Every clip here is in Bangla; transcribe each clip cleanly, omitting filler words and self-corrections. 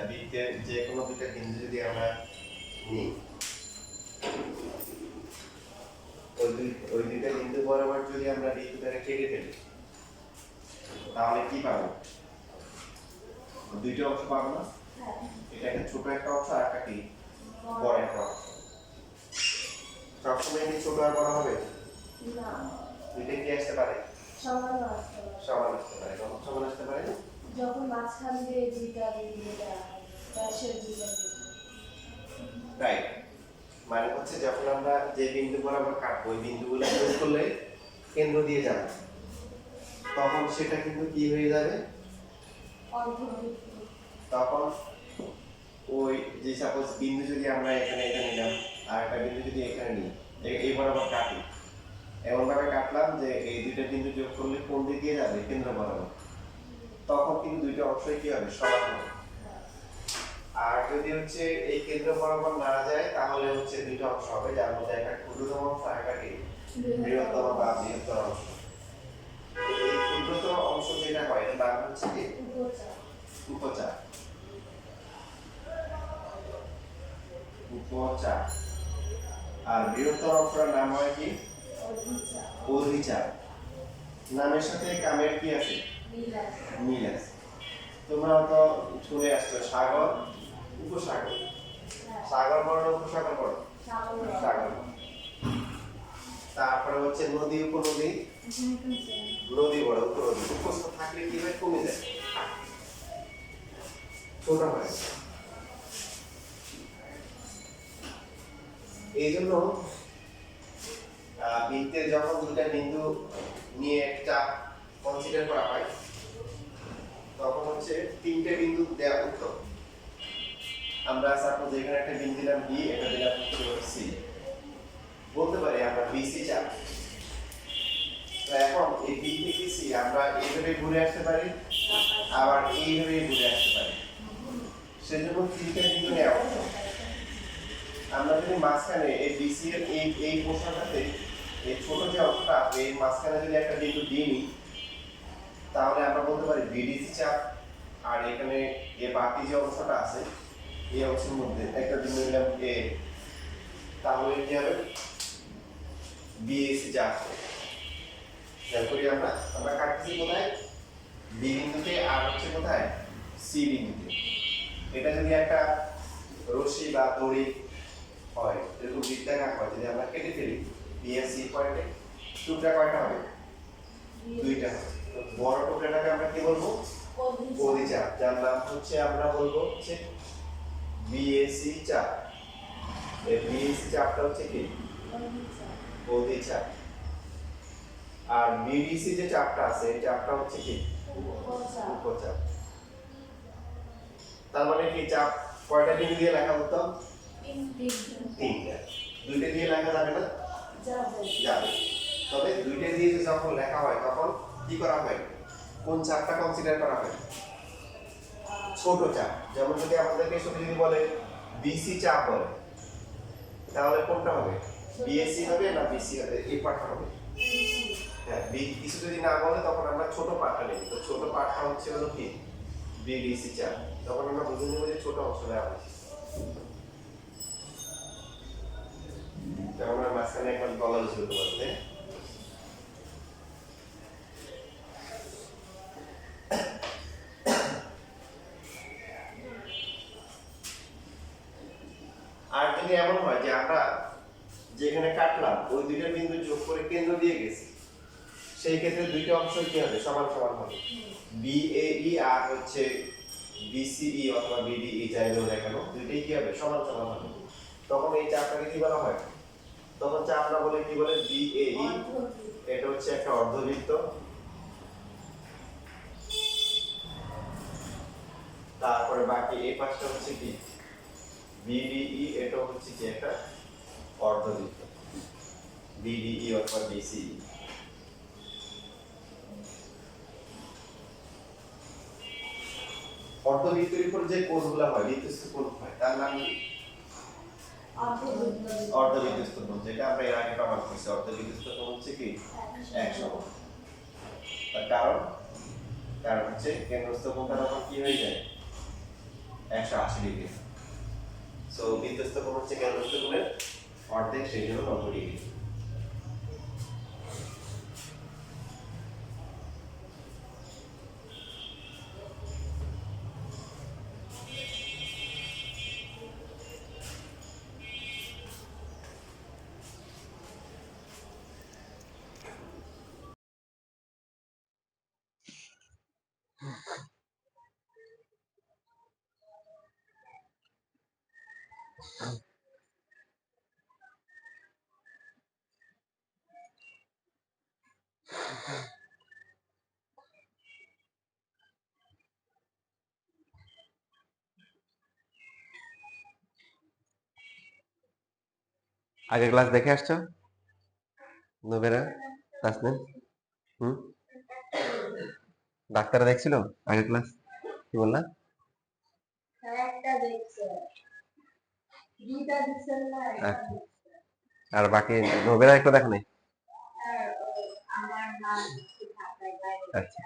বৃত্তের যে কোনো দুইটা বিন্দু যদি আমরা নিই, ওই দুইটা বিন্দু বরাবর যদি আমরা বৃত্ত দ্বারা কেটে ফেলি, তাহলে কি পাবো? দুইটা অংশ পাবো না? এটা একটা ছোট একটা অংশ আর একটা কি বড় একটা অংশ। সবসময় কি ছোট আর বড় হবে না? দুইটা কি আসতে পারে? সমান আসতে পারে। সমান আসতে পারে। কখন সমান আসতে পারে? যখন মাঝখান দিয়ে দুইটা বিন্দু দেওয়া হয়, পাশের দুইটা বিন্দু। রাইট। মানে হচ্ছে যখন আমরা যে বিন্দু বরাবর কাটবো ওই বিন্দুগুলো যোগ করলে কেন্দ্র দিয়ে যাবে, তখন সেটা কিন্তু কি হয়ে যাবে? অর্ধবৃত্ত। তখন ওই যে সাপোজ বিন্দু যদি আমরা এখানে এটা নিলাম আর একটা বিন্দু যদি এখানে নিই, এই বরাবর কাটি, এমন ভাবে কাটলাম যে এই দুইটা বিন্দু যোগ করলে কোন দিকে যাবে? কেন্দ্র বরাবর। তখন কিন্তু দুইটা অংশই কি হবে? সমান হবে। আর যদি হচ্ছে এই কেন্দ্র বরাবর না যায় তাহলে হচ্ছে দুইটা অংশ হবে, যার মধ্যে একটা ক্ষুদ্রতম অংশ আর একটা কি বৃহত্তম বা বৃহত্তর অংশ। এই ক্ষুদ্রতম অংশ যেটা হয় এর নাম হচ্ছে কি উপচাপ। উপচাপ। আর বৃহত্তর অংশটার নাম হয় কি? অধিচাপ। নামের সাথে কামের কি আছে? মিল আছে। তোমরা তো শুনে আসছো সাগর, উপসাগর। সাগর বড় না উপসাগর বড়? সাগর। তারপরে হচ্ছে নদী, উপনদী। নদী বড়, উপনদী। উপস্থ থাকলে কি হয়? কমে যায়, ছোট হয়। এই জন্য বৃত্তে যখন দুটা বিন্দু নিয়ে একটা কনসিডার করা হয় তখন হচ্ছে তিনটে বিন্দু দেওয়া উত্তম। আমরা সাপোজ এখানে একটা বিন্দু দিলাম বি, এটা দিলাম সি, বলতে পারি আমরা বিসি চাপ। তো এখন এই বি থেকে সি আমরা এইভাবে ঘুরে আসতে পারি, আবার এইভাবে ঘুরে আসতে পারি। সেজন্য তিনটে বিন্দু নেওয়া উত্তম। আমরা যদি মাঝখানে এই বিসি এর এই পোর্শনটাতে এই ছোট যে অংশটা এই মাঝখানে যদি একটা বিন্দু দিই নিই, তাহলে আমরা বলতে পারি বিডিসি চাপ। আর এখানে এই বাকি যে অংশটা আছে এই অংশের মধ্যে একটা বিন্দু নিলাম এ, তাহলে কি হবে? বিএসি চাপ। খেয়াল করি আমরা কাটছি কোথায়? বি বিন্দুতে, আর হচ্ছে কোথায়? সি বিন্দুতে। এটা যদি একটা রশি বা দড়ি হয়, এরকম বৃত্তাকার হয়, যদি আমরা কেটে ফেলি বি আর সি পয়েন্টে, টুকরা কয়টা হবে? দুইটা হবে। তো বড় টুকরাটাকে আমরা কি বলবো? অধিচাপ। যার নাম হচ্ছে আমরা বলবো হচ্ছে বিএসি চাপ। এই বিএসি চাপটা হচ্ছে কি? অধিচাপ। আর বিডিসি যে চাপটা আছে এই চাপটা হচ্ছে কি? উপচাপ। তার মানে কি চাপ কয়টা বিন্দু দিয়ে লেখা হতো? তিনটা। দুইটা দিয়ে লেখা যাবে না? যাবে। তবে দুইটা দিয়ে যখন লেখা হয় তখন কি করা হয়? কোন চাপটা কনসিডার করা হয়? ছোট চাপ। যেমন যদি আমাদেরকে শুধু যদি বলে বিসি চাপ বলে, তাহলে কোনটা হবে? বিএসি হবে না বিসি হবে? এই পার্টটা হবে। হ্যাঁ, বি কিছু যদি না বলে তখন আমরা ছোট পার্টটা নেব। তো ছোট পার্টটা হচ্ছে হলো কি? বিডিসি চাপ। তখন আমরা বুঝে নেব যে ছোট অংশ নেওয়া হয়েছে। যেমন আমরা মাঝখানে একবার বলা শুরু করতে, আর যদি এমন হয় যে আমরা যেখানে কাটলাম ওই দুইটা বিন্দু যোগ করে কেন্দ্র দিয়ে গেছি, সেই ক্ষেত্রে দুইটা অংশ কি হবে? সমান সমান হবে। বিএই আর হচ্ছে বিসিই অথবা বিডিই যাই হোক না কেন, দুইটাই কি হবে? সমান সমান হবে। তখন এই চাপটাকে কি বলা হয়? তখন চাপটা বলে কি বলে? বিএই। এটা হচ্ছে একটা অর্ধবৃত্ত। তারপরে বাকি এই পাশটা হচ্ছে কি? বিডিই। এটা হচ্ছে কি? একটা অর্ধবৃত্ত। বিডিই অথবা বিসিই। অর্ধবৃত্তের উপর যে কোণগুলো হয়, বৃত্তস্থ কোণ হয়, তার নাম কি? অর্ধবৃত্তস্থ কোণ। যেটা আমরা এর আগে প্রমাণ করেছি। অর্ধবৃত্তস্থ কোণ হচ্ছে কি? 180। তার কারণ হচ্ছে কেন্দ্রস্থ কোণটা তখন কি হয়ে যায়? 180 ডিগ্রি। সো বিধ্বস্ত কোণ হচ্ছে কেন্দ্রস্থ কোণের অর্ধেক, সেই জন্য 90 ডিগ্রি। আগের ক্লাস দেখে আসছো নোবেরা, তাসনিম? হুম, ডাক্তার দেখছিল আগের ক্লাস? কি বললা? আচ্ছা। আর বাকি নোবেরা একটু দেখো নাই? আচ্ছা।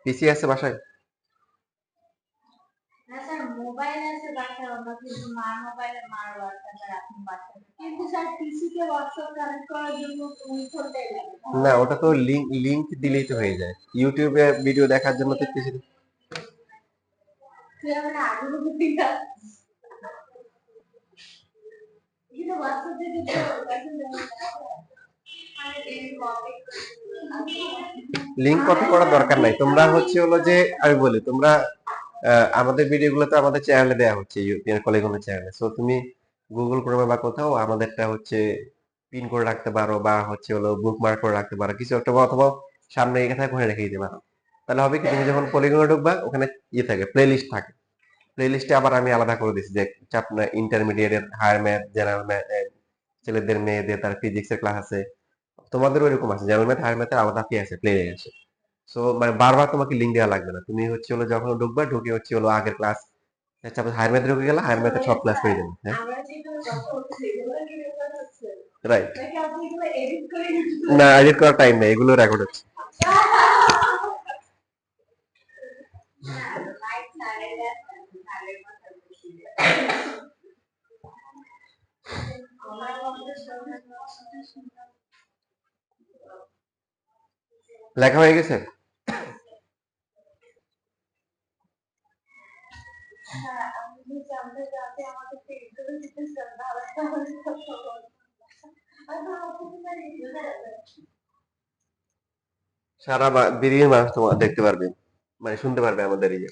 পিসি আছে বাসায়? মোবাইল আছে বাসায়, আমরা কিন্তু মার মোবাইলে মার হোয়াটসঅ্যাপ আর আপনি বাসায়, কিন্তু স্যার পিসি তে হোয়াটসঅ্যাপ কানেক্ট করার জন্য ফোন করতেই লাগে না, ওটা তো লিংক দিলেই তো হয়ে যায়। ইউটিউবে ভিডিও দেখার জন্য তো পিসি তুই আমরা আগে বুঝি না, কিন্তু হোয়াটসঅ্যাপ থেকে তো লিংক কপি করার দরকার নাই। তোমরা হচ্ছে হলো যে আমি বলি, তোমরা আমাদের ভিডিওগুলো তো আমাদের চ্যানেলে দেওয়া হচ্ছে, ইউপিএন কলিগনের চ্যানেলে। সো তুমি গুগল ক্রোমে বা কোথাও আমাদেরটা হচ্ছে পিন করে রাখতে পারো, বা হচ্ছে হলো বুকমার্ক করে রাখতে পারো কিছু একটা, অথবা সামনে এখানে থাকে ওখানে রেখে দিতে পারো। তাহলে হবে কি, তুমি যখন পলিগনে ঢুকবা ওখানে ইয়ে থাকে, প্লে লিস্ট থাকে। প্লে লিস্টে আবার আমি আলাদা করে দিচ্ছি যে আপনার ইন্টারমিডিয়েটের হায়ার ম্যাথ, জেনারেল ম্যাথ, ছেলেদের মেয়েদের তার ফিজিক্সের ক্লাস আছে, তোমাদের ওইরকম আছে, জেনারেল ম্যাথ হায়ার ম্যাথের আলাদা কি আছে, প্লে আছে। সো মানে বারবার তোমাকে লিঙ্ক দেওয়া লাগবে না, তুমি হচ্ছে হলো যখন ঢুকবা ঢুকে হচ্ছে হলো আগের ক্লাস, সাপোজ হায়ার ম্যাথে ঢুকে গেলে হায়ার ম্যাথের সব ক্লাস পেয়ে যাবে। হ্যাঁ, রাইট। না, এডিট করার টাইম নেই, এগুলো রেকর্ড হচ্ছে। লেখা হয়ে গেছে? সারা পৃথিবীর মানুষ তোমার দেখতে পারবে, মানে শুনতে পারবে আমাদের এই যে।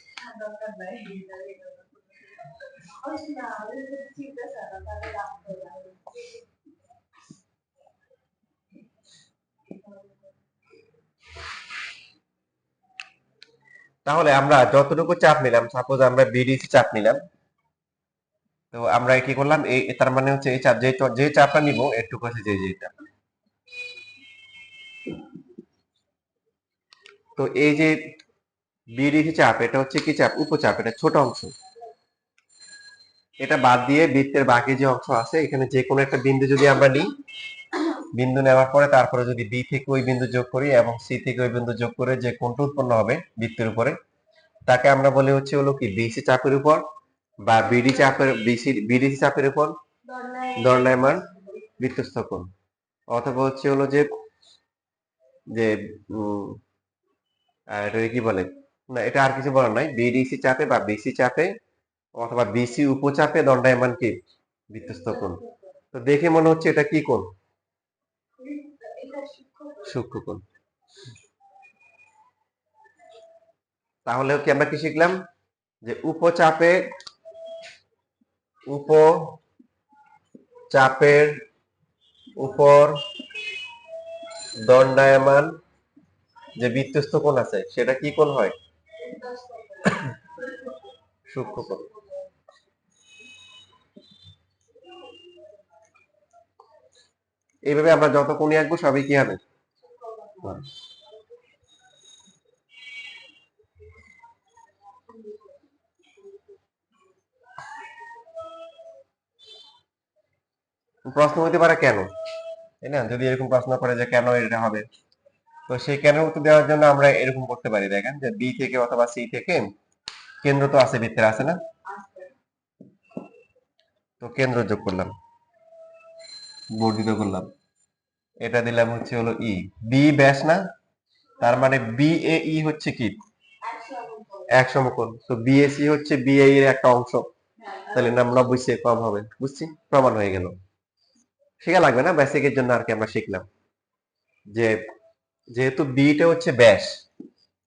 তাহলে আমরা যতটুকু চাপ নিলাম, সাপোজ আমরা বিডিসি চাপ নিলাম, তো আমরা কি করলাম, এই তার মানে হচ্ছে এই চাপ, যে চাপটা নিব একটুকু আছে যে যেটা। তো এই যে বিডিসি চাপ, এটা হচ্ছে কি চাপ, উপচাপ, এটা ছোট অংশ। এটা বাদ দিয়ে বৃত্তের বাকি যে অংশ আছে, এখানে যে কোনো একটা বিন্দু যদি আমরা নিই, বিন্দু নেওয়ার পরে তারপরে যদি বি থেকে ওই বিন্দু যোগ করি এবং সি থেকে ওই বিন্দু যোগ করে যে কোণটা উৎপন্ন হবে বৃত্তের উপরে, তাকে আমরা বলি হচ্ছে হলো কি বিসি চাপের উপর বা বিডিসি চাপের উপর দণ্ডায়মান বৃত্তস্থ কোণ। অথবা হচ্ছে হলো যে যে এটা কি বলে, না এটা আর কিছু বলার নাই, বিডিসি চাপে বা বিসি চাপে অথবা বিসি উপচাপে দণ্ডায়মান কি বৃত্তস্থ কোণ। তো দেখে মনে হচ্ছে এটা কি কোণ? সূক্ষ্ম কোণ। তাহলে কি আমরা কি শিখলাম, যে উপচাপের উপর দণ্ডায়মান যে বৃত্তস্থ কোণ আছে সেটা কি কোণ হয়? সূক্ষ্ম কোণ। এইভাবে আমরা যত কোণই আঁকবো সবই কি হবে? প্রশ্ন হতে পারে কেন, তাই না? যদি এরকম প্রশ্ন করে যে কেন এটা হবে, তো সেই কেন্দ্রের উত্তর দেওয়ার জন্য আমরা এরকম করতে পারি, দেখেন যে বি থেকে অথবা সি থেকে কেন্দ্র তো আছে, ভিতরে আছে না, তো কেন্দ্র যোগ করলাম, বর্ধিত করলাম, এটা দিলাম হচ্ছে হলো ই, বি ব্যাস না, তার মানে বি এ ই হচ্ছে কি এক সমকোণ, তো বি এ সি হচ্ছে বি এ এর একটা অংশ, তাহলে নাম 90 কম হবে, বুঝছি, প্রমাণ হয়ে গেল। শেখা লাগবে না, বেসিকের জন্য আর কি আমরা শিখলাম যে যেহেতু বিটা হচ্ছে ব্যাস,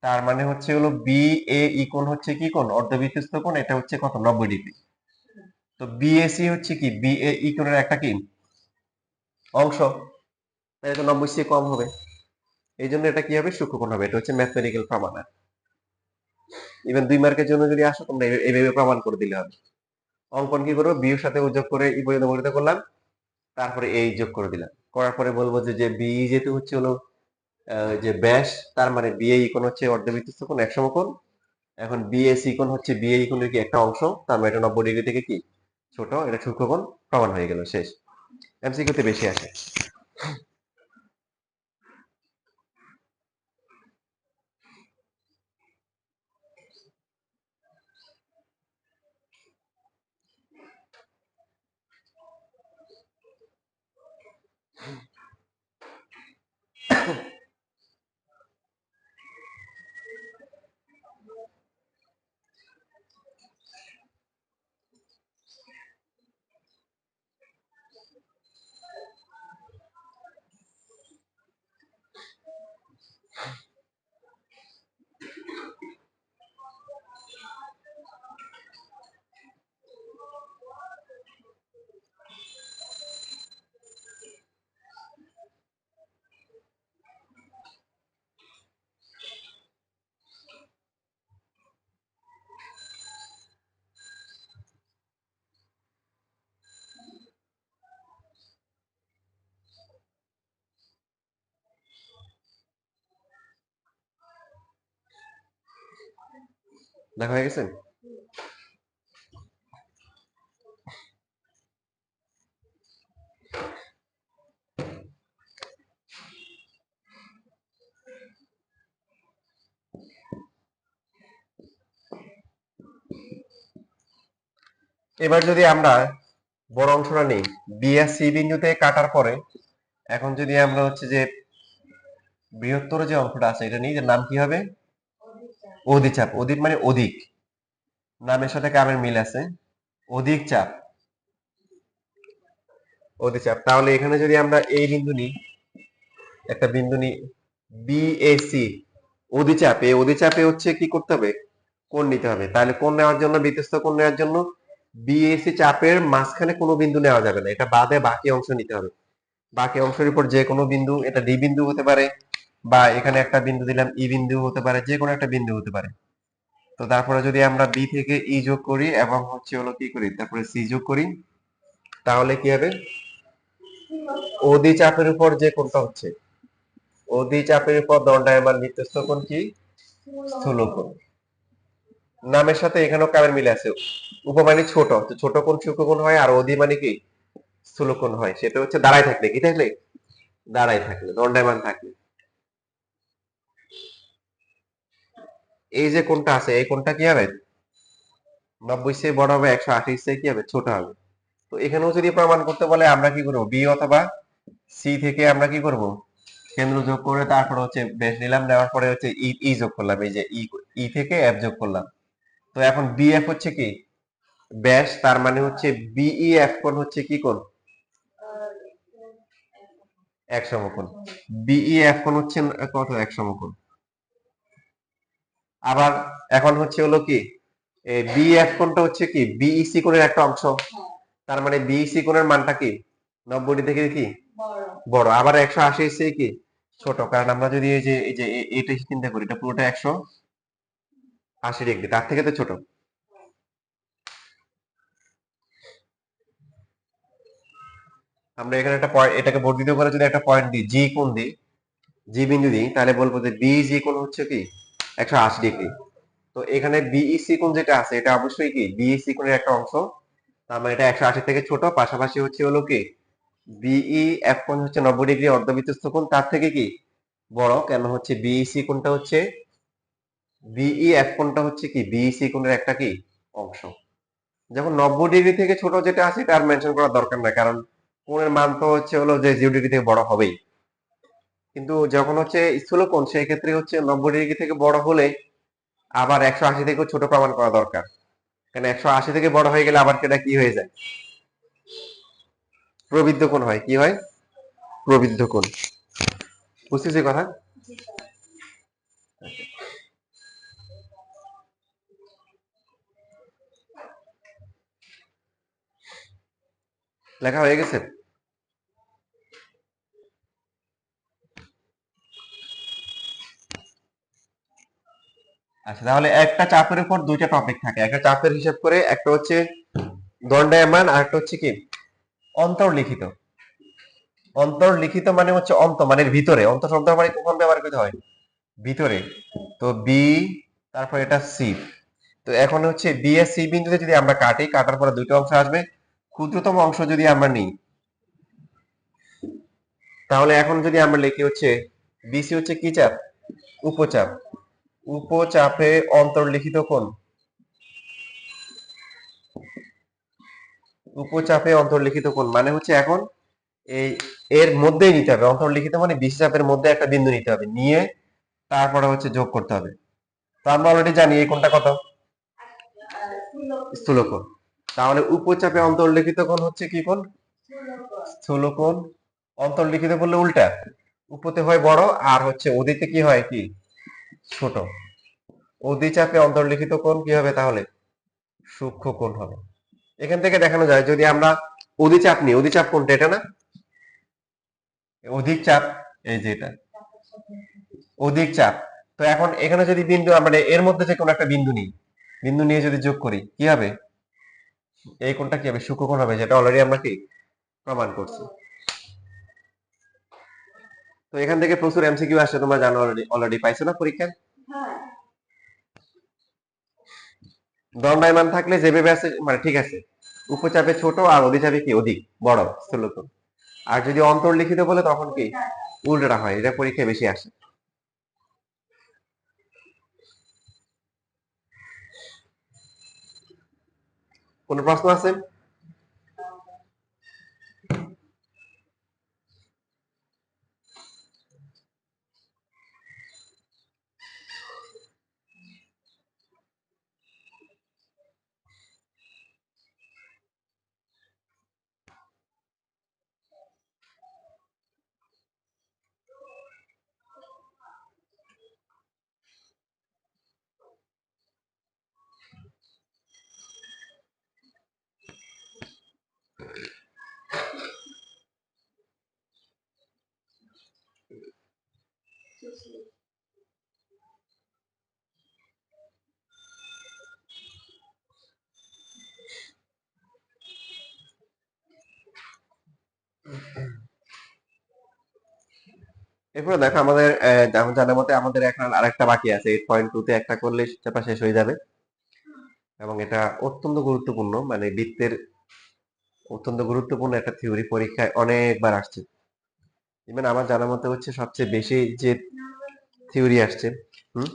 তার মানে হচ্ছে হলো বি এ ই কোণ হচ্ছে কি কোণ, অর্ধবৃত্তস্থ কোণ, এটা হচ্ছে কত, 90 ডিগ্রি। তো বিএসি হচ্ছে কি বি এ ই কোণের একটা কি অংশ, তাই তো 90 কম হবে, এই জন্য এটা কি হবে, সূক্ষ্মকোণ হবে। এটা হচ্ছে ম্যাথমেটিক্যাল প্রমাণ। ইভেন 2 মার্কের জন্য যদি আসো তোমরা এইভাবে প্রমাণ করে দিলে হবে। অঙ্কন কি করবো, বি এর সাথে ও যোগ করে ই পর্যন্ত গণিত করলাম, তারপরে এই যোগ করে দিলাম, করার পরে বলবো যে বি যেহেতু হচ্ছে হলো যে ব্যাস, তার মানে বিএ কোণ হচ্ছে অর্ধবৃত্তস্থ কোণ এক সমকোণ। এখন বিএসি কোণ হচ্ছে বিএ কোণের কি একটা অংশ, তার মানে এটা 90 ডিগ্রি থেকে কি ছোট, এটা সূক্ষ্মকোণ, প্রমাণ হয়ে গেল, শেষ। এমসিকিউতে বেশি আসে। দেখা হয়ে গেছে। এবার যদি আমরা বড় অংশটা নেই, বি আর সি বিন্দুতে কাটার পরে এখন যদি আমরা হচ্ছে যে বৃহত্তর যে অংশটা আছে এটা নিই, যে নাম কি হবে, অধিচাপ। অধিক মানে অধিক, নামের সাথে কামের মিল আছে, অধিক চাপ, অধিচাপ। তাহলে এখানে যদি আমরা এই বিন্দু নিই, একটা বিন্দু নিই বিএসি, অধিচাপ, এই অধিচাপে হচ্ছে কি করতে হবে, কোণ নিতে হবে। তাহলে কোণ নেওয়ার জন্য, বৃত্তস্থ কোণ নেওয়ার জন্য বিএসি চাপের মাঝখানে কোনো বিন্দু নেওয়া যাবে না, এটা বাদে বাকি অংশ নিতে হবে। বাকি অংশের উপর যে কোনো বিন্দু, এটা ডি বিন্দু হতে পারে, বা এখানে একটা বিন্দু দিলাম ই বিন্দু হতে পারে, যে কোনো একটা বিন্দু হতে পারে। তো তারপরে যদি আমরা বি থেকে ই যোগ করি এবং হচ্ছে হলো কি করি, তারপরে সি যোগ করি, তাহলে কি হবে, অধি চাপের উপর যে কোণটা হচ্ছে, অধি চাপের উপর দণ্ডায়মান বৃত্তস্থ কোণ কি, স্থূলকোণ। নামের সাথে এখানেও কামের মিলে আছে, উপমানি ছোট, তো ছোট কোণ সূক্ষ্মকোণ হয়, আর অধি মানে কি স্থূলকোণ হয়, সেটা হচ্ছে দাঁড়ায় থাকলে, কি থাকলে, দাঁড়ায় থাকলে, দণ্ডায়মান থাকলে। এই যে কোণটা আছে, এই কোণটা কি হবে, 90 বড় হবে, 180 কি হবে, ছোট হবে। তো এখানেও যদি প্রমাণ করতে বলে আমরা কি করবো, বি অথবা সি থেকে আমরা কি করব, কেন্দ্র যোগ করে তারপর হচ্ছে বেস নিলাম, নেওয়ার পরে হচ্ছে ই ই যোগ করলাম, এই যে ই, ই থেকে এফ যোগ করলাম। তো এখন বি এফ হচ্ছে কি ব্যাস, তার মানে হচ্ছে বিই এফ কোণ হচ্ছে কি কোণ, এক সমকোণ। বিই এফ কোণ হচ্ছে কত, এক সমকোণ। আবার এখন হচ্ছে হলো কি, বি এফ কোণটা হচ্ছে কি বিইসি কোণের একটা অংশ, তার মানে বিইসি কোণের মানটা কি 90 থেকে কি বড়, আবার 180 এর কি ছোট, কারণ আমরা যদি এই যে এটা চিন্তা করি, এটা পুরোটা 180 ডিগ্রি, তার থেকে তো ছোট। আমরা এখানে একটা পয়েন্ট, এটাকে বর্ধিত করে যদি একটা পয়েন্ট দিই, জি কোণ দিই, জি বিন্দু দিই, তাহলে বলবো যে বিজি কোণ হচ্ছে কি 180 ডিগ্রি। তো এখানে বিইসি কোণ যেটা আছে, এটা অবশ্যই কি বিইসি কোণের একটা অংশ, তার মানে এটা 180 থেকে ছোট। পাশাপাশি হচ্ছে হলো কি বিই এফ কোণ হচ্ছে 90 ডিগ্রি অর্ধবৃত্তস্থ কোণ, তার থেকে কি বড় কেন হচ্ছে বিইসি কোণটা হচ্ছে বিইএফ কোণটা হচ্ছে কি বিইসি কোণের একটা কি অংশ। যখন 90 ডিগ্রি থেকে ছোট যেটা আছে এটা আর মেনশন করার দরকার নাই, কারণ কোণের মান তো হচ্ছে হলো যে 0 ডিগ্রি থেকে বড় হবেই। কিন্তু যখন হচ্ছে স্থূল কোণ সেই ক্ষেত্রে হচ্ছে 90 ডিগ্রি থেকে বড় হলে আবার 180 থেকেও ছোট প্রমাণ করা দরকার, কারণ 180 থেকে বড় হয়ে গেলে আবার সেটা কি হয়ে যায়, প্রবৃদ্ধ কোণ হয়। কি হয়? প্রবৃদ্ধ কোণ। বুঝতেছি কথা? লেখা হয়ে গেছে? আচ্ছা, তাহলে একটা চাপের উপর দুইটা টপিক থাকে, একটা চাপের হিসাব করে, একটা হচ্ছে দণ্ডায়মান আর একটা হচ্ছে কি অন্তর্লিখিত। অন্তর্লিখিত মানে হচ্ছে মানের ভিতরে, শব্দ মানে কখন ব্যবহার করতে হয়? ভিতরে। তো বি, তারপর এটা সি। তো এখন হচ্ছে বি এর সি বিন্দুতে যদি আমরা কাটি, কাটার পরে দুইটা অংশ আসবে, ক্ষুদ্রতম অংশ যদি আমরা নিই, তাহলে এখন যদি আমরা লিখি হচ্ছে বিসি হচ্ছে কি চাপ? উপচাপ। উপচাপে অন্তর্লিখিত কোণ, উপচাপে অন্তর্লিখিত কোণ মানে হচ্ছে এখন এই এর মধ্যেই নিতে হবে, অন্তর্লিখিত মানে বিসি চাপের মধ্যে একটা বিন্দু নিতে হবে, নিয়ে তারপরে হচ্ছে যোগ করতে হবে। তো আমরা অলরেডি জানি এই কোণটা কত? স্থূল কোণ। তাহলে উপচাপে অন্তর্লিখিত কোণ হচ্ছে কি কোণ? স্থূল কোণ। অন্তর্লিখিত বললে উল্টা, উপতে হয় বড় আর হচ্ছে অধিতে কি হয় কি ছোট। অধিচাপে অন্তর্লিখিত কোণ কি হবে তাহলে? সূক্ষ্ম কোণ হবে। এখান থেকে দেখানো যায় যদি আমরা অধিচাপ নিই, অধিচাপ কোণটা এটা না? অধিক চাপ, এই যে এটা অধিক চাপ। তো এখন এখানে যদি বিন্দু আমরা এর মধ্যে যে কোনো একটা বিন্দু নিই, বিন্দু নিয়ে যদি যোগ করি কি হবে? এই কোণটা কি হবে? সূক্ষ্মকোণ হবে, যেটা অলরেডি আমরা কি প্রমাণ করছি। তো এখান থেকে প্রচুর এমসিকিউ আসছে, তোমরা জানো, অলরেডি পাইছো না পরীক্ষায়? দণ্ডায়মান থাকলে যেভাবে আছে মানে ঠিক আছে, উপচাপে ছোট আর অধিচাপে কি অধিক বড় স্থূলকোণ। আর যদি অন্তর্লিখিত বলে তখন কি উল্টোটা হয়, এটা পরীক্ষায় বেশি আসে। কোনো প্রশ্ন আছে? এরপরে দেখো আমাদের জানার মতে আমাদের এখন আরেকটা বাকি আছে, 8.2 তে একটা করলে সেটা শেষ হয়ে যাবে। এবং এটা অত্যন্ত গুরুত্বপূর্ণ, মানে বৃত্তের অত্যন্ত গুরুত্বপূর্ণ একটা থিওরি, পরীক্ষায় অনেকবার আসছে। ইভেন আমার জানার মতে হচ্ছে সবচেয়ে বেশি যে থিওরি আসছে। হুম।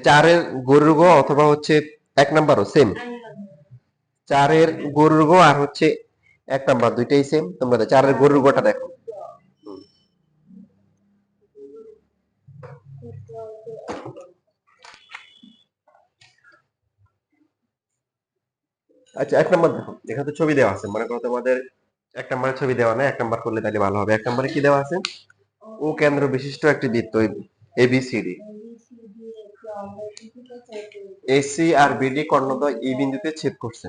চারের গরুর গ অথবা হচ্ছে 1 নাম্বারও সেম, চারের গরুর গ আর হচ্ছে 1 নাম্বার দুইটাই সেম। তোমরা চারের গরুর গটা দেখো। আচ্ছা, 1 নাম্বার দেখো, এখানে তো ছবি দেওয়া আছে, মনে করো তোমাদের 1 নাম্বারের ছবি দেওয়া নেই, 1 নাম্বার করলে তাহলে ভালো হবে। 1 নাম্বারে কি দেওয়া আছে? ও কেন্দ্র বিশিষ্ট একটি বৃত্ত এবিসিডি, এসি আর বিডি কর্ণদ্বয় এই বিন্দুতে ছেদ করছে।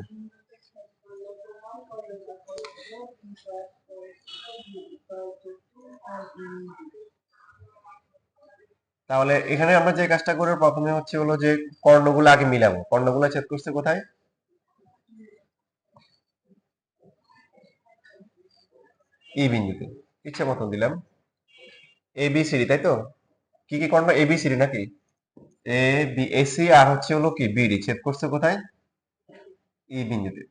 তাহলে এখানে আমরা যে কাজটা করব প্রথমে হচ্ছে হলো যে কর্ণগুলো আগে মিলাবো। কর্ণগুলো ছেদ করছে কোথায়? ই বিন্দুতে ইচ্ছা মতন দিলাম এ বি সি ডি, তাই তো? কি কি কোণটা এ বি সি ডি নাকি? এ বি এসি আর হচ্ছে হলো কি বিডি ছেদ করছে কোথায়? ই বিন্দুতে।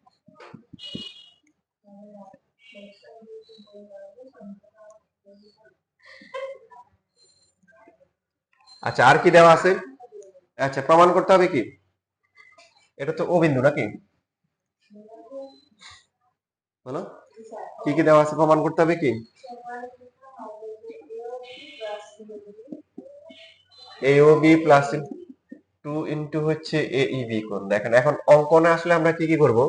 আচ্ছা আর কি দেওয়া আছে? আচ্ছা প্রমাণ করতে হবে কি? এটা তো ও বিন্দু নাকি? বলো কি কি দেওয়া আছে, প্রমাণ করতে হবে কি? এ ও বি প্লাস 2 হচ্ছে এ ই বি কোণ। দেখেন এখন অঙ্কনে আসলে আমরা কি কি করব?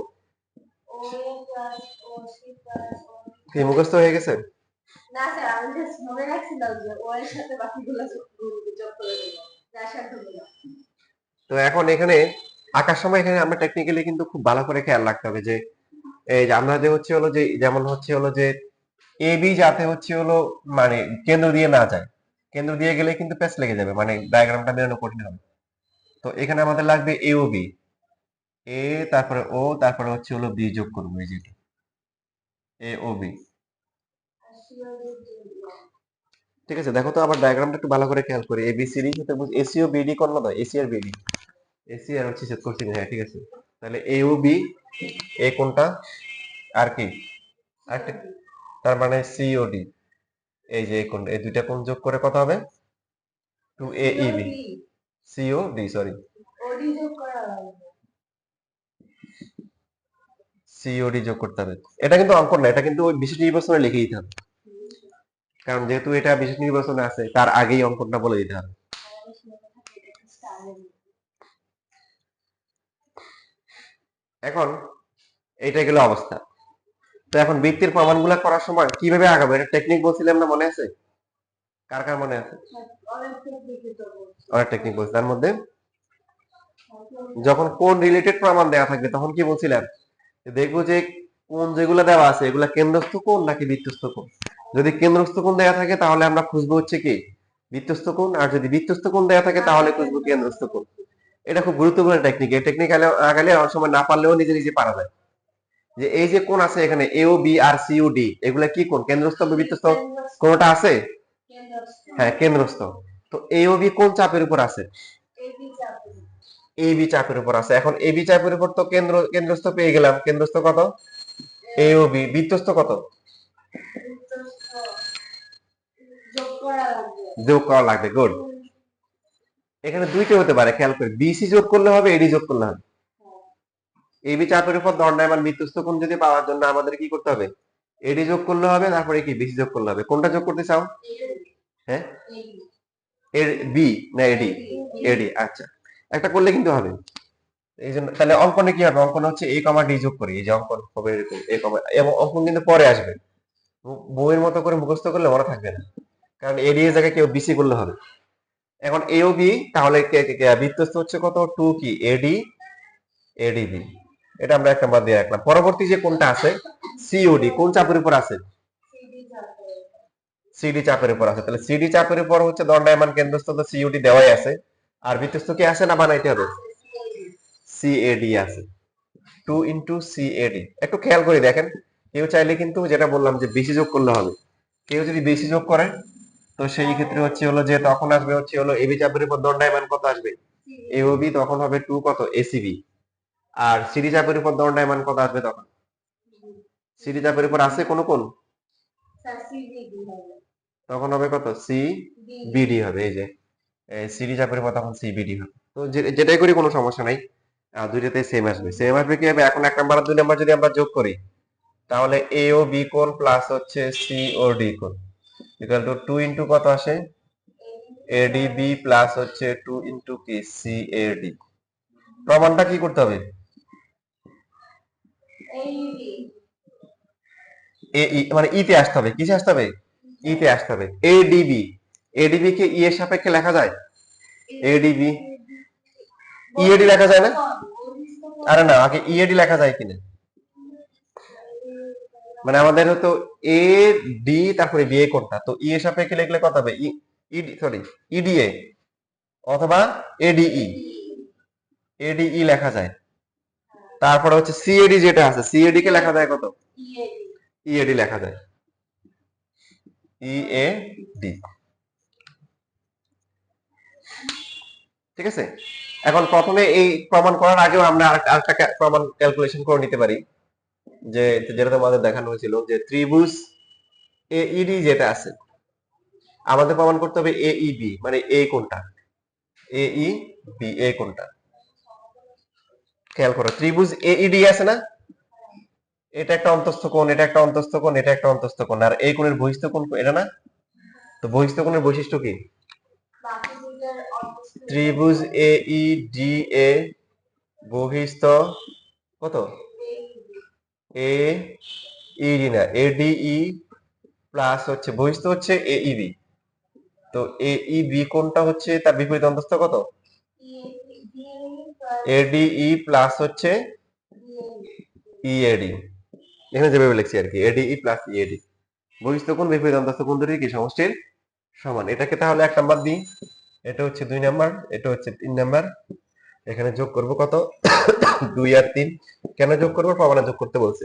কি মুখস্থ হয়ে গেছে? না স্যার, আমি জাস্ট মনে রাখছিলাম যে ও এর সাথে বাকিগুলো যোগ করে দেব। আশা করব। তো এখন এখানে আঁকার সময় এখানে আমরা টেকনিক্যালি কিন্তু খুব ভালো করে খেয়াল রাখতে হবে যে এই যে আমরা যে হচ্ছে হলো যে যেমন হচ্ছে হলো যে এ বি যাতে হচ্ছে হলো মানে কেন্দ্র দিয়ে না যায়, কেন্দ্র দিয়ে গেলে কিন্তু প্যাচ লেগে যাবে, মানে ডায়াগ্রামটা মেলানো কঠিন হবে। তো এখানে আমাদের লাগবে এ ও বি, এ তারপরে ও তারপরে হচ্ছে হলো বি যোগ করবো, এই যেটা এ ও বি। ঠিক আছে, দেখো তো আবার ডায়াগ্রামটা একটু ভালো করে খেয়াল করি। এ বি সি ডি সাথে এসি ও বিডি কোণ না, এসি আর বিডি, এসি আর হচ্ছে সেট করছি, হ্যাঁ ঠিক আছে। তাহলে এ ও বি, এ কোণটা আর কি আরেকটা, তার মানে সি ও ডি, এই যে এই কোণ, এই দুইটা কোণ যোগ করে কত হবে? 2 AEB, সি ও ডি সরি, ওডি যোগ করা লাগবে। সিওডি যোগ করতে হবে। এটা কিন্তু অঙ্কন না, এটা কিন্তু ওই বিশেষ নির্বাচনে লিখে দিতে হবে, কারণ যেহেতু এটা বিশেষ নির্বাচনে আছে তার আগেই অঙ্কনটা বলে দিতে হবে। এখন এইটা গেল অবস্থা। তো এখন বৃত্তের প্রমাণগুলো করার সময় কিভাবে আগাবো, এটা টেকনিক বলছিলাম না, মনে আছে? কার কার মনে আছে? অনেক টেকনিক বলছি, তার মধ্যে যখন কোন রিলেটেড প্রমাণ দেওয়া থাকবে তখন কি বলছিলাম, দেখবো যে কোন যেগুলো দেওয়া আছে এগুলা কেন্দ্রস্থ কোণ নাকি বৃত্তস্থ কোণ। যদি কেন্দ্রস্থ কোণ দেওয়া থাকে তাহলে আমরা খুঁজবো হচ্ছে কি বৃত্তস্থ কোণ, আর যদি বৃত্তস্থ কোণ দেওয়া থাকে তাহলে খুঁজবো কেন্দ্রস্থ কোণ। এটা খুব গুরুত্বপূর্ণ টেকনিক, এই টেকনিক আগালে অনেক সময় না পারলেও নিজে নিজে পারা যায়। যে এই যে কোণ আছে এখানে এ ও বি আর সি ও ডি, এগুলা কি কোণ, কেন্দ্রস্থ বা বৃত্তস্থ? কোনটা আছে? হ্যাঁ কেন্দ্রস্থ। তো এ ও বি কোন চাপের উপর আছে? এ বি চাপের উপর আছে। এখন এ বি চাপের উপর তো কেন্দ্রস্থ পেয়ে গেলাম, কেন্দ্রস্থ কত? এ ও বি। বৃত্তস্থ কত? যোগ করা লাগবে, গুড। এখানে দুইটা হতে পারে, খেয়াল করে, বিসি যোগ করলে হবে, এডি যোগ করলে হবে। এবি চাপের উপর দণ্ডায়মান বৃত্তস্থ কোণ যদি পাওয়ার জন্য আমাদের কি করতে হবে? এডি যোগ করলে হবে, তারপরে কি বিসি যোগ করলে হবে। কোনটা যোগ করতে চাও? হ্যাঁ এর বি না এডি? এডি, আচ্ছা একটা করলে কিন্তু হবে। এই জন্য তাহলে অঙ্কনে কি হবে, অঙ্কন হচ্ছে এ কমা ডি যোগ করি, এই যে অঙ্কন হবে এরকম এ কমা, এবং অঙ্কন কিন্তু পরে আসবে, বইয়ের মতো করে মুখস্থ করলে মনে থাকবে না, কারণ এডি এর জায়গায় কেউ বিসি করলে হবে। এখন এ ও বি, তাহলে বৃত্তস্থ হচ্ছে কত? 2 কি এডি, এডিবি, এটা আমরা একটা বাদ দিয়ে রাখলাম। পরবর্তী যে কোনটা আছে সিওডি, কোন চাপের উপর আছে? সিডি চাপের উপর আছে। তাহলে সিডি চাপের উপর হচ্ছে দণ্ডায়মান কেন্দ্রস্থ, তো সিওডি দেওয়াই আছে। আর বৃত্তস্থ কি আছে না বানাইতে হবে? সিএডি আছে, 2 সিএডি। একটু খেয়াল করে দেখেন, কেউ চাইলে কিন্তু যেটা বললাম যে বেশি যোগ করলে হবে, কেউ যদি বেশি যোগ করে তো সেই ক্ষেত্রে হচ্ছে হলো যে তখন আসবে হচ্ছে হলো এবি চাপের উপর দণ্ডায়মান কত আসবে? এওবি, তখন হবে 2 কত? এসিবি। আর সিডি চাপের উপর দণ্ডায়মান কত আসবে তখন? সিডি চাপের উপর আছে কোন কোন, তখন হবে কত? সি বিডি হবে। এই যে সিডি চাপের উপর তখন সি বিডি হবে। তো যেটাই করি কোনো সমস্যা নাই, দুইটাতে সেম আসবে। সেম আসবে কি হবে, এখন 1 নাম্বার আর 2 নাম্বার যদি আমরা যোগ করি তাহলে এ ও বি কোণ প্লাস হচ্ছে সি ও ডি কোণ ইকুয়াল টু 2 ইনটু কত আসে? এডিবি প্লাস হচ্ছে 2 ইনটু কি সি এ ডি। প্রমাণটা কি করতে হবে? এ ই মানে ইতে আসতে হবে, কিসে আসতে হবে? ইতে আসতে হবে। এডিবি, এডিবি কে ই এর সাপেক্ষে লেখা যায়? এডিবি ইএডি লেখা যায় না? আরে না, আগে ইএডি লেখা যায় কিনা, মানে আমাদের হতো এ ডি তারপরে বি, এ কোনটা, তো ই এর সাপেক্ষে লিখলে কত হবে? ইডি সরি ইডিএ অথবা এডিই, এডিই লেখা যায়। তারপরে হচ্ছে সিএডি যেটা আছে, সিএডি কে লেখা যায় কত? ইএডি লেখা যায়। ই এ ডি। ঠিক আছে, এখন প্রথমে এই প্রমাণ করার আগেও আমরা আরেকটা প্রমাণ ক্যালকুলেশন করে নিতে পারি, যে যেটা তোমাদের দেখানো হয়েছিল, যে ত্রিভুজ এইডি যেটা আছে, আমাদের প্রমাণ করতে হবে এইবি মানে এ কোনটা, এইবি এ কোনটা। খেয়াল করো, ত্রিভুজ এইডি আছে না, এটা একটা অন্তস্থ কোণ, এটা একটা অন্তস্থ কোণ, এটা একটা অন্তস্থ কোণ, আর এই কোণের বহিস্থ কোণ এটা না। তো বহিস্থ কোণের বৈশিষ্ট্য কি? ত্রিভুজ এইডি এ বহিস্থ কত? এ ইডি না, এডিই প্লাস হচ্ছে বহিস্থ হচ্ছে এইবি। তো এইবি কোণটা হচ্ছে তার বিপরীত অন্তস্থ কত? এডিই প্লাস হচ্ছে ইএডি। এখানে যেভাবে লিখছি আর কি, এডিই প্লাস ইএডি। বহিস্থ কোণ বিপরীত অন্তস্থ কোণ দুটোই কি সমষ্টির সমান। এটাকে তাহলে 1 নাম্বার দিই, এটা হচ্ছে 2 নাম্বার, এটা হচ্ছে 3 নাম্বার। এখানে যোগ করব কত? 2 আর 3। কেন যোগ করব? প্রমাণে যোগ করতে বলছে।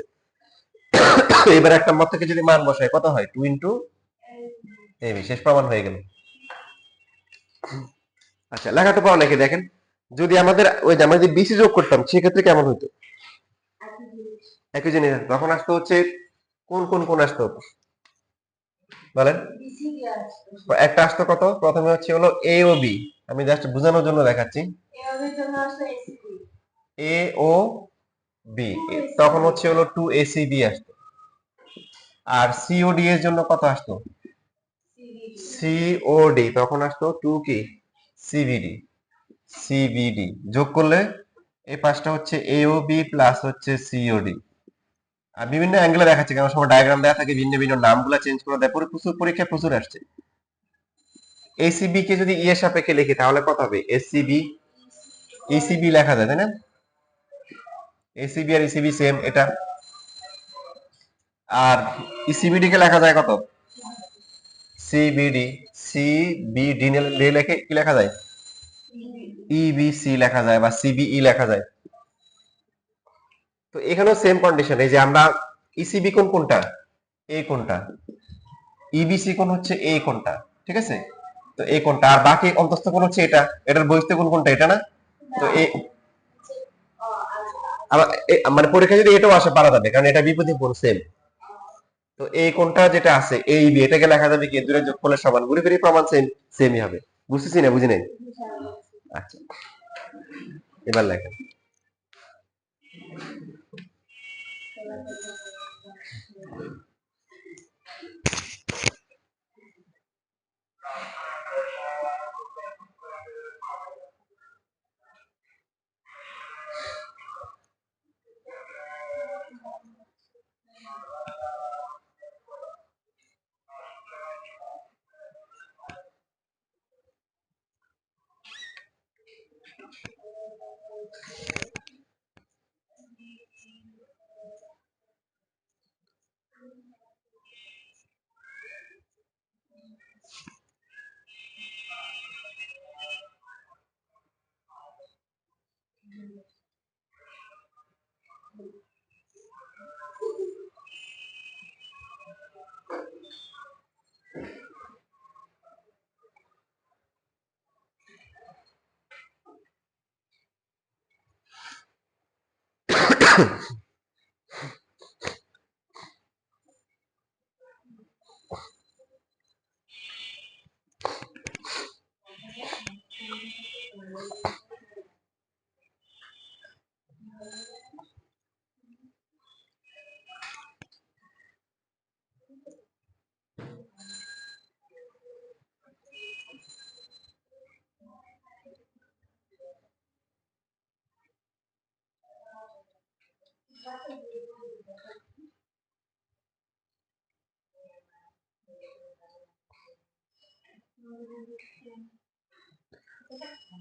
এবার 1 নাম্বার থেকে যদি মান বসাই কত হয়? 2 ইনটু এই বিশেষ প্রমাণ হয়ে গেল। আচ্ছা, লেখাটা পাওয়া নাকি দেখেন, যদি আমাদের ওই যে আমরা যদি বিসি যোগ করতাম সেক্ষেত্রে কেমন হতো? একই জিনিস তখন আসতো হচ্ছে কোন কোন কোন আসতো বলেন? একটা আসতো কত? প্রথমে হচ্ছে হলো এ ও বি, আমি জাস্ট বোঝানোর জন্য দেখাচ্ছি। এ ও বি তখন হচ্ছে হলো 2 এসিবি আসতো। আর সিওডি এর জন্য কত আসতো? সিওডি তখন আসতো 2 কি সিবিডি। সিবিডি যোগ করলে এই পাঁচটা হচ্ছে এওবি প্লাস হচ্ছে সিওডি। আর বিভিন্ন অ্যাঙ্গেলে দেখাচ্ছে, কারণ সময় ডায়াগ্রাম দেওয়া থাকে, ভিন্ন ভিন্ন নামগুলো চেঞ্জ করে দেয়, প্রচুর পরীক্ষায় প্রচুর আসছে। এসিবি কে যদি ই এর সাপেক্ষে লিখি তাহলে কত হবে? এসিবি ইসিবি লেখা যায় তাই না? এসিবি আর ইসিবি সেম এটা। আর ইসিবিডি কে লেখা যায় কত? সিবিডি। সিবিডি লেখে কি লেখা যায়? ইবিসি লেখা যায় বা সিবিই লেখা যায়। তো এখানেও সেম কন্ডিশন, এই যে আমরা ইসিবি কোণ কোনটা? এ কোণটা। ইবিসি কোণ হচ্ছে এ কোণটা, ঠিক আছে? তো এই কোণটা, আর বাকি অন্তস্থ কোণ হচ্ছে এটা, এটার বহিস্থ কোণ কোনটা? এটা না। তো এই মানে পরীক্ষা যদি এটাও আসে পারা যাবে, কারণ এটা বিপরীত কোণ সেম। তো এই কোণটা যেটা আছে এই বি, এটাকে লেখা যাবে কি দুইটা যোগ করলে সমান, ঘুরে ফিরে প্রমাণ সেম সেমই হবে। বুঝতেছি না, বুঝি নাই? আচ্ছা, এবার লেখেন।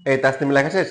এই তাসনিম লেখা শেষ?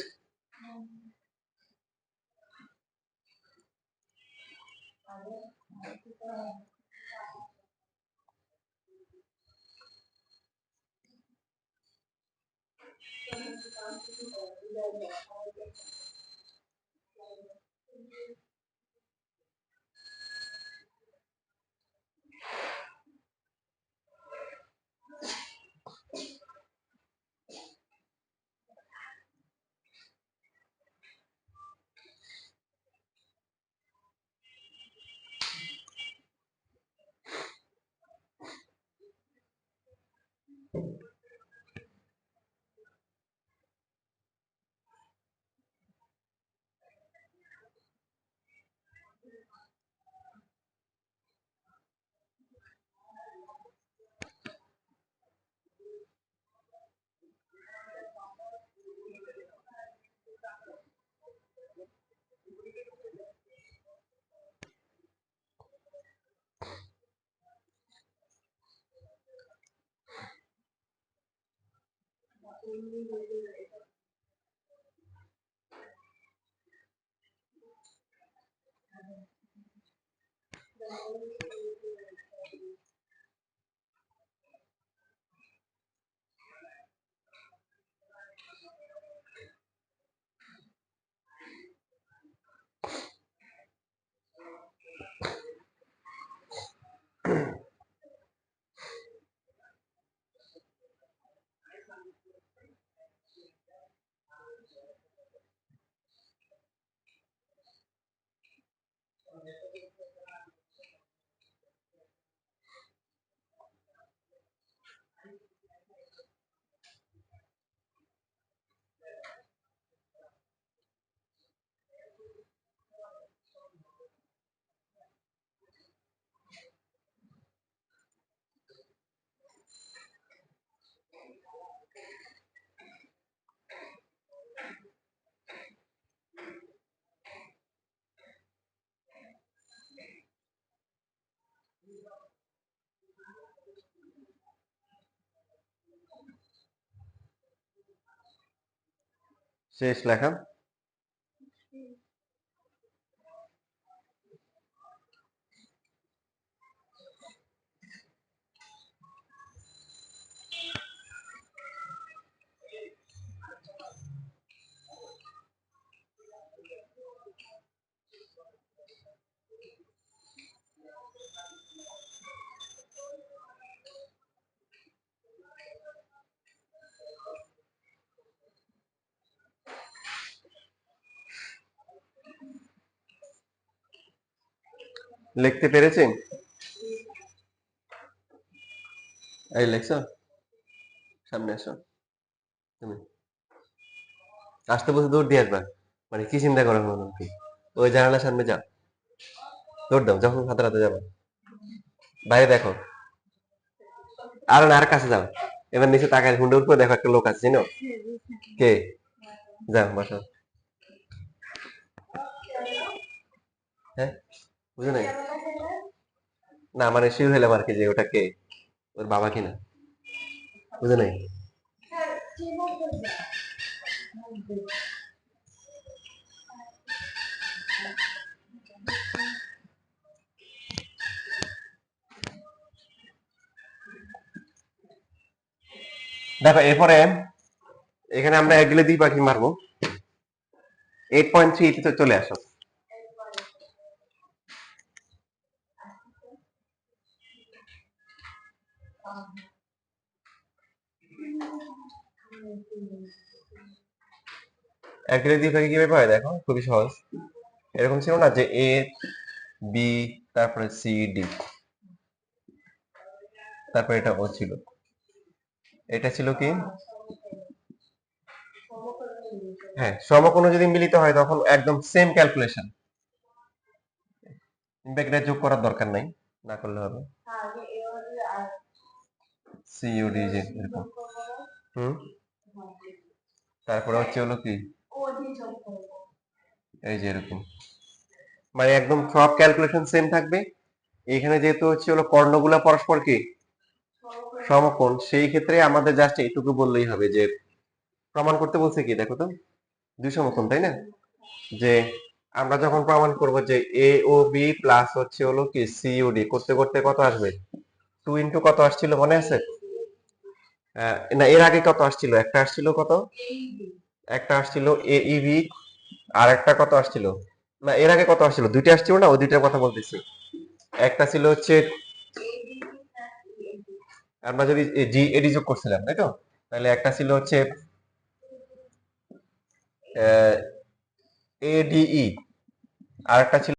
শেষ লেখা। লিখতে পেরেছেন? এই লেখছো? সামনে আসো। তুমি আসতে বসে দৌড় দিয়ে আসবা। মানে কি চিন্তা করো মনে কি? ওই জানালার সামনে যাও, দৌড় দাও যখন হাতে হাতে যাবে। বাইরে দেখো, আর না আর কাছে যাও। এবার নিচে তাকায় হুন্ডের উপরে দেখো একটা লোক আছে, চিনো? কে? যাও বসো। হ্যাঁ, বুঝো নাই? না মানে শিওর হইলাম আর কি যে ওটা কে, ওর বাবা কিনা। বুঝো নাই? দেখো এরপরে এখানে আমরা এক গেলে 2 পাখি মারবো। 8.3 তে চলে আসো। এক গেলে 2 পাখি কিভাবে হয় দেখো, খুবই সহজ। এরকম ছিল না যে এ বি তারপরে সি ডি, তারপরে এটা ও ছিল, এটা ছিল কি? হ্যাঁ, সমকোণ যদি মিলিত হয় তখন একদম সেম ক্যালকুলেশন, ব্র্যাকেটে যোগ করার দরকার নাই, না করলে হবে। সিইউডি যে এরকম। হুম, তারপরে হচ্ছে হলো কি, এই যে এরকম, মানে একদম সব ক্যালকুলেশন সেম থাকবে। এখানে যেহেতু হচ্ছে হলো কর্ণগুলা পরস্পর কি সমকোণ, সেই ক্ষেত্রে আমাদের জাস্ট এইটুকু বললেই হবে যে প্রমাণ করতে বলছে কি দেখো তো, 2 সমকোণ তাই না? যে আমরা যখন প্রমাণ করব যে এ ও বি প্লাস হচ্ছে হলো কি সি ও ডি করতে করতে কত আসবে, 2 ইনটু কত আসছিল মনে আছে? না এর আগে কত আসছিল, একটা আসছিল কত, একটা আসছিল এ ই বি, আর একটা কত আসছিল, না এর আগে কত আসছিল, দুইটা আসছিল না, ওই দুইটার কথা বলতেছি। একটা ছিল হচ্ছে, আমরা যদি জি এডি যোগ করছিলাম তাই তো, তাহলে একটা ছিল হচ্ছে এডিই, আর একটা ছিল